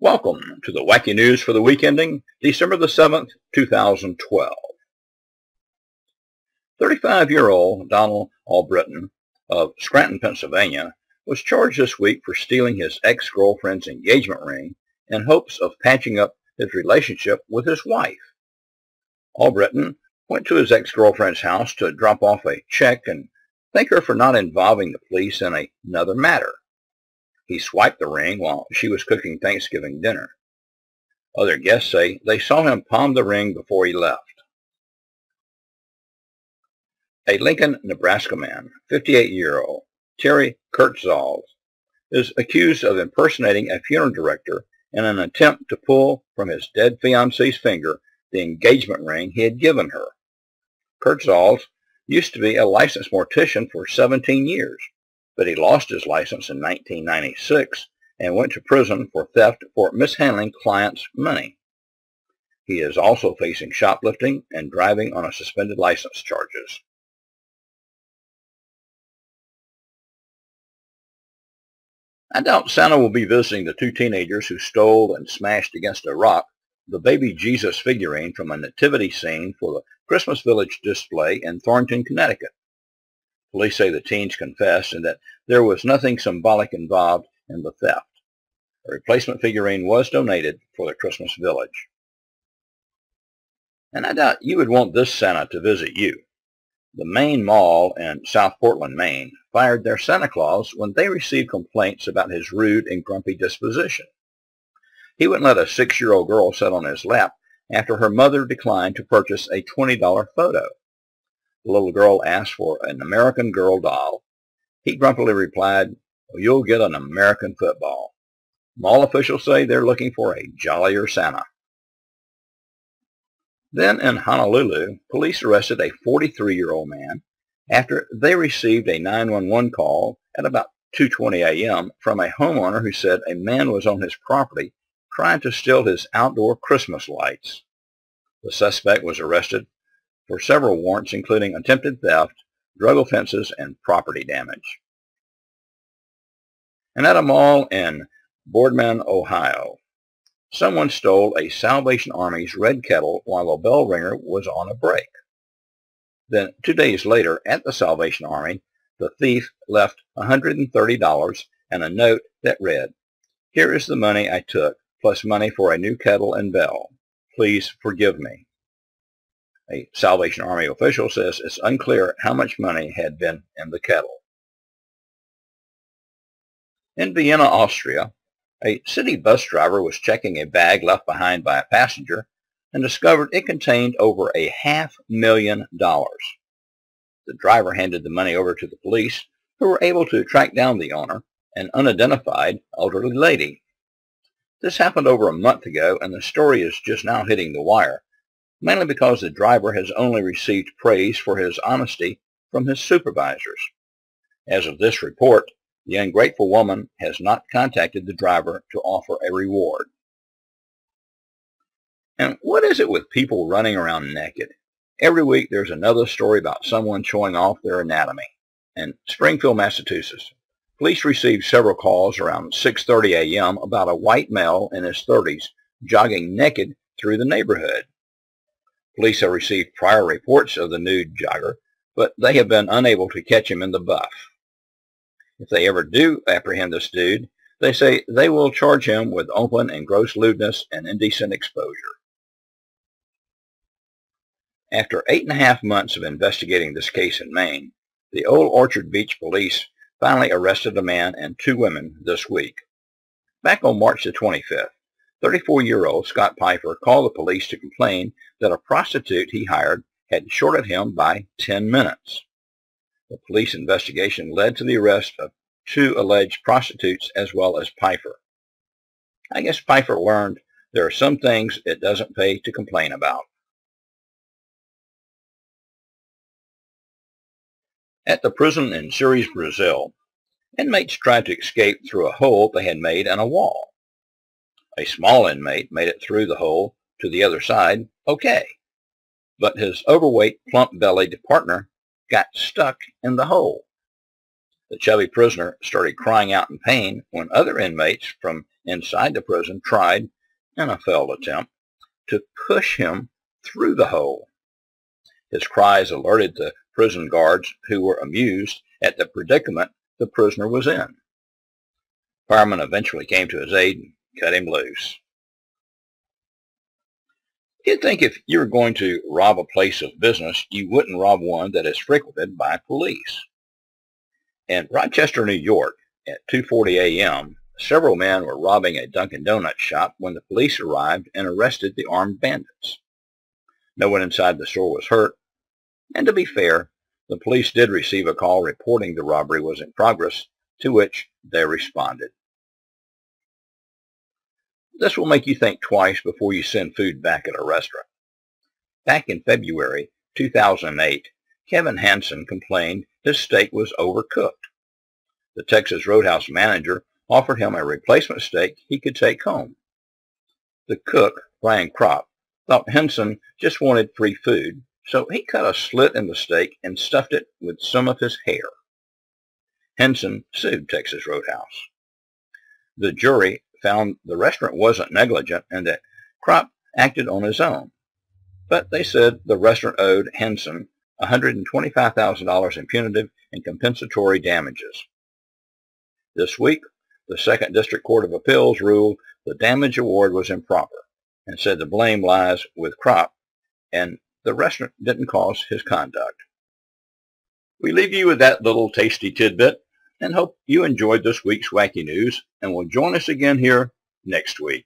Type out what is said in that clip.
Welcome to the Wacky News for the week ending December the 7th, 2012. 35-year-old Donald Albritton of Scranton, Pennsylvania, was charged this week for stealing his ex-girlfriend's engagement ring in hopes of patching up his relationship with his wife. Albritton went to his ex-girlfriend's house to drop off a check and thank her for not involving the police in another matter. He swiped the ring while she was cooking Thanksgiving dinner. Other guests say they saw him palm the ring before he left. A Lincoln, Nebraska man, 58-year-old Terry Kurtzals, is accused of impersonating a funeral director in an attempt to pull from his dead fiancee's finger the engagement ring he had given her. Kurtzals used to be a licensed mortician for 17 years. But he lost his license in 1996 and went to prison for theft for mishandling clients' money. He is also facing shoplifting and driving on a suspended license charges. I doubt Santa will be visiting the two teenagers who stole and smashed against a rock the baby Jesus figurine from a nativity scene for the Christmas Village display in Thornton, Connecticut. Police say the teens confessed and that there was nothing symbolic involved in the theft. A replacement figurine was donated for the Christmas Village. And I doubt you would want this Santa to visit you. The Main Mall in South Portland, Maine, fired their Santa Claus when they received complaints about his rude and grumpy disposition. He wouldn't let a 6-year-old girl sit on his lap after her mother declined to purchase a $20 photo. The little girl asked for an American Girl doll. He grumpily replied, "Well, you'll get an American football." Mall officials say they're looking for a jollier Santa. Then in Honolulu, police arrested a 43-year-old man after they received a 911 call at about 2:20 a.m. from a homeowner who said a man was on his property trying to steal his outdoor Christmas lights. The suspect was arrested for several warrants including attempted theft, drug offenses, and property damage. And at a mall in Boardman, Ohio, someone stole a Salvation Army's red kettle while a bell ringer was on a break. Then 2 days later at the Salvation Army, the thief left $130 and a note that read, "Here is the money I took, plus money for a new kettle and bell. Please forgive me." A Salvation Army official says it's unclear how much money had been in the kettle. In Vienna, Austria, a city bus driver was checking a bag left behind by a passenger and discovered it contained over $500,000. The driver handed the money over to the police, who were able to track down the owner, an unidentified elderly lady. This happened over a month ago, and the story is just now hitting the wire, mainly because the driver has only received praise for his honesty from his supervisors. As of this report, the ungrateful woman has not contacted the driver to offer a reward. And what is it with people running around naked? Every week there's another story about someone showing off their anatomy. In Springfield, Massachusetts, police received several calls around 6:30 a.m. about a white male in his 30s jogging naked through the neighborhood. Police have received prior reports of the nude jogger, but they have been unable to catch him in the buff. If they ever do apprehend this dude, they say they will charge him with open and gross lewdness and indecent exposure. After 8.5 months of investigating this case in Maine, the Old Orchard Beach police finally arrested a man and 2 women this week. Back on March the 25th, 34-year-old Scott Pfeiffer called the police to complain that a prostitute he hired had shorted him by 10 minutes. The police investigation led to the arrest of 2 alleged prostitutes as well as Pfeiffer. I guess Pfeiffer learned there are some things it doesn't pay to complain about. At the prison in Ceres, Brazil, inmates tried to escape through a hole they had made in a wall. A small inmate made it through the hole to the other side okay, but his overweight, plump-bellied partner got stuck in the hole. The chubby prisoner started crying out in pain when other inmates from inside the prison tried, in a failed attempt, to push him through the hole. His cries alerted the prison guards, who were amused at the predicament the prisoner was in. Firemen eventually came to his aid and cut him loose. You'd think if you were going to rob a place of business, you wouldn't rob one that is frequented by police. In Rochester, New York, at 2:40 a.m., several men were robbing a Dunkin' Donuts shop when the police arrived and arrested the armed bandits. No one inside the store was hurt, and to be fair, the police did receive a call reporting the robbery was in progress, to which they responded. This will make you think twice before you send food back at a restaurant. Back in February 2008, Kevin Hansen complained his steak was overcooked. The Texas Roadhouse manager offered him a replacement steak he could take home. The cook, Brian Kropp, thought Henson just wanted free food, so he cut a slit in the steak and stuffed it with some of his hair. Henson sued Texas Roadhouse. The jury found the restaurant wasn't negligent and that Kropp acted on his own, but they said the restaurant owed Henson $125,000 in punitive and compensatory damages. This week, the Second District Court of Appeals ruled the damage award was improper and said the blame lies with Kropp and the restaurant didn't cause his conduct. We leave you with that little tasty tidbit and hope you enjoyed this week's Wacky News and will join us again here next week.